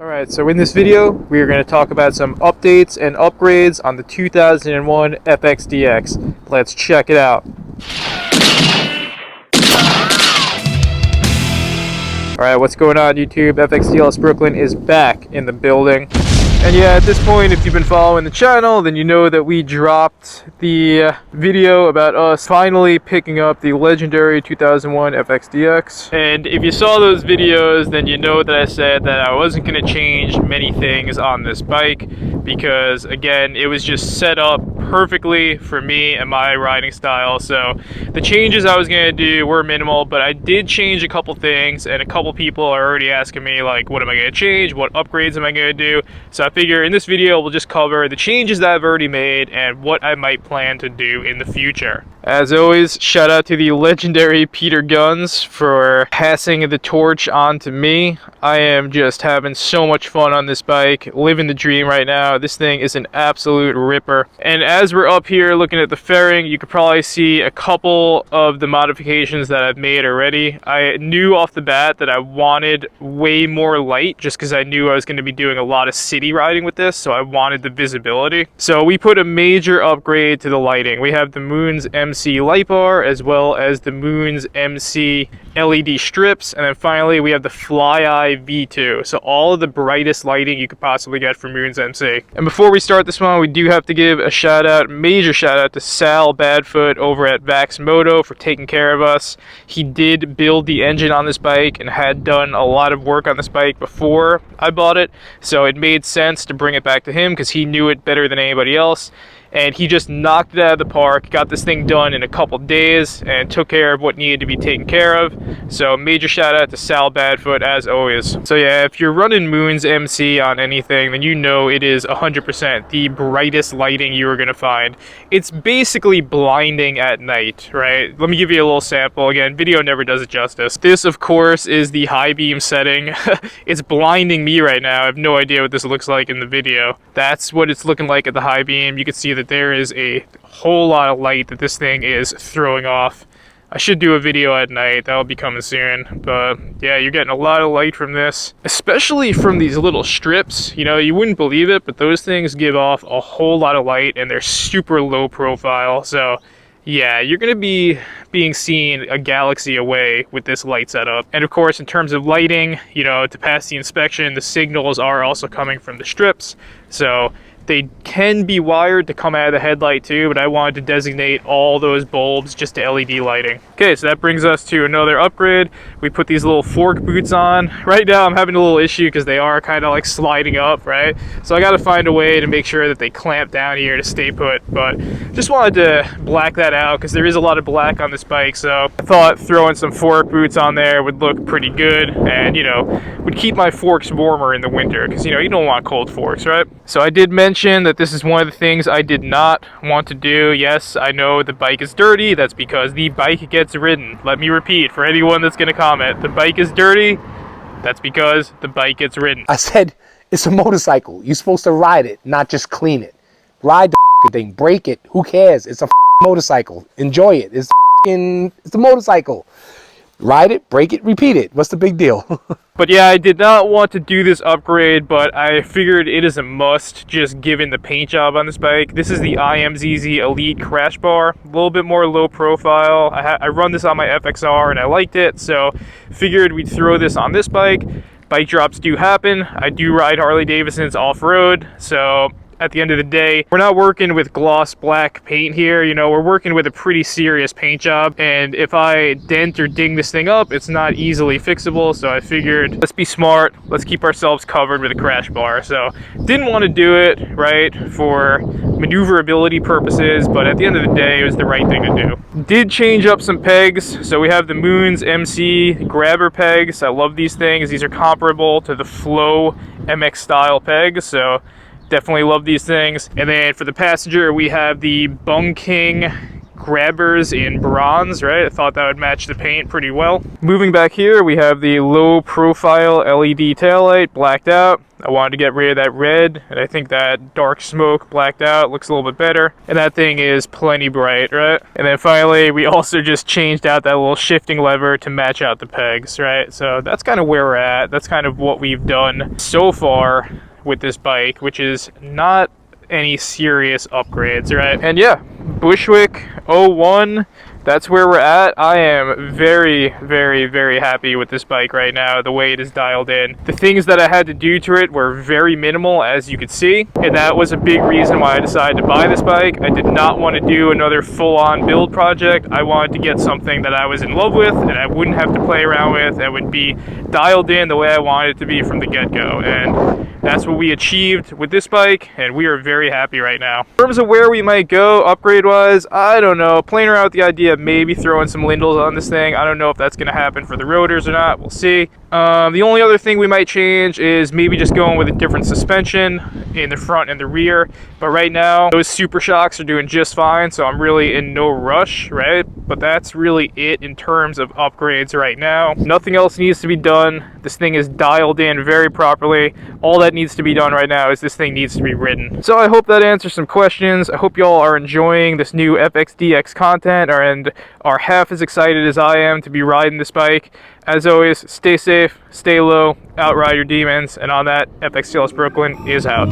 Alright, so in this video, we are going to talk about some updates and upgrades on the 2001 Fxdx. Let's check it out. Alright, what's going on YouTube? FXDLS Brooklyn is back in the building. And yeah, at this point, if you've been following the channel, then you know that we dropped the video about us finally picking up the legendary 2001 Fxdx. And if you saw those videos, then you know that I said that I wasn't going to change many things on this bike because, again, it was just set up perfectly for me and my riding style. So the changes I was going to do were minimal, but I did change a couple things, and a couple people are already asking me, like, what am I going to change? What upgrades am I going to do? So I figure in this video we'll just cover the changes that I've already made and what I might plan to do in the future. As always, shout out to the legendary Peter Guns for passing the torch on to me. I am just having so much fun on this bike, living the dream right now. This thing is an absolute ripper. And as we're up here looking at the fairing, you could probably see a couple of the modifications that I've made already. I knew off the bat that I wanted way more light just because I knew I was going to be doing a lot of city riding with this, so I wanted the visibility. So we put a major upgrade to the lighting. We have the Moon's MC light bar as well as the Moon's MC LED strips, and then finally we have the Fly Eye V2. So all of the brightest lighting you could possibly get for Moon's MC. And before we start this one, we do have to give a shout out, major shout out to Sal Badfoot over at Vax Moto for taking care of us. He did build the engine on this bike and had done a lot of work on this bike before I bought it, so it made sense to bring it back to him because he knew it better than anybody else. And he just knocked it out of the park, got this thing done in a couple days, and took care of what needed to be taken care of. So major shout out to Sal Badfoot as always. So yeah, if you're running Moon's MC on anything, then you know it is 100% the brightest lighting you are going to find. It's basically blinding at night, right? Let me give you a little sample. Again, video never does it justice. This, of course, is the high beam setting. It's blinding me right now. I have no idea what this looks like in the video. That's what it's looking like at the high beam. You can see that there is a whole lot of light that this thing is throwing off. I should do a video at night. That'll be coming soon. But yeah, you're getting a lot of light from this, especially from these little strips. You know, you wouldn't believe it, but those things give off a whole lot of light and they're super low profile. So yeah, you're going to be being seen a galaxy away with this light setup. And of course, in terms of lighting, you know, to pass the inspection, the signals are also coming from the strips. So they can be wired to come out of the headlight too, but I wanted to designate all those bulbs just to LED lighting. Okay, so that brings us to another upgrade. We put these little fork boots on. Right now I'm having a little issue because they are kind of like sliding up, right? So I got to find a way to make sure that they clamp down here to stay put, but just wanted to black that out because there is a lot of black on this bike. So I thought throwing some fork boots on there would look pretty good and, you know, would keep my forks warmer in the winter because, you know, you don't want cold forks, right? So I did mention that this is one of the things I did not want to do. Yes, I know the bike is dirty. That's because the bike gets ridden. Let me repeat for anyone that's going to comment. The bike is dirty. That's because the bike gets ridden. I said it's a motorcycle. You're supposed to ride it, not just clean it. Ride the thing, break it. Who cares? It's a motorcycle. Enjoy it. It's a motorcycle. Ride it, break it, repeat it. What's the big deal? But yeah, I did not want to do this upgrade, but I figured it is a must just given the paint job on this bike. This is the IMZZ Elite Crash Bar, a little bit more low profile. I run this on my FXR and I liked it, so figured we'd throw this on this bike. Bike drops do happen. I do ride Harley Davidsons off-road, so at the end of the day, we're not working with gloss black paint here. You know, we're working with a pretty serious paint job. And if I dent or ding this thing up, it's not easily fixable. So I figured, let's be smart. Let's keep ourselves covered with a crash bar. So didn't want to do it, right, for maneuverability purposes. But at the end of the day, it was the right thing to do. Did change up some pegs. So we have the Moon's MC grabber pegs. I love these things. These are comparable to the Flow MX style pegs. So definitely love these things. And then for the passenger, we have the Bung King grabbers in bronze, right? I thought that would match the paint pretty well. Moving back here, we have the low profile LED taillight blacked out. I wanted to get rid of that red, and I think that dark smoke blacked out looks a little bit better. And that thing is plenty bright, right? And then finally, we also just changed out that little shifting lever to match out the pegs, right? So that's kind of where we're at. That's kind of what we've done so far with this bike, which is not any serious upgrades, right? And yeah, Bushwick 01, that's where we're at. I am very, very, very happy with this bike right now, the way it is dialed in. The things that I had to do to it were very minimal, as you could see, and that was a big reason why I decided to buy this bike. I did not want to do another full-on build project. I wanted to get something that I was in love with and I wouldn't have to play around with, and would be dialed in the way I wanted it to be from the get-go. And that's what we achieved with this bike, and we are very happy right now. In terms of where we might go upgrade-wise, I don't know. Playing around with the idea of maybe throwing some lindels on this thing. I don't know if that's going to happen for the rotors or not. We'll see. The only other thing we might change is maybe just going with a different suspension in the front and the rear. But right now, those Super Shocks are doing just fine, so I'm really in no rush, right? But that's really it in terms of upgrades right now. Nothing else needs to be done. This thing is dialed in very properly. All that needs to be done right now is this thing needs to be ridden. So I hope that answers some questions. I hope y'all are enjoying this new Fxdx content and are half as excited as I am to be riding this bike. As always, stay safe, stay low, outride your demons, and on that, Fxdx Brooklyn is out.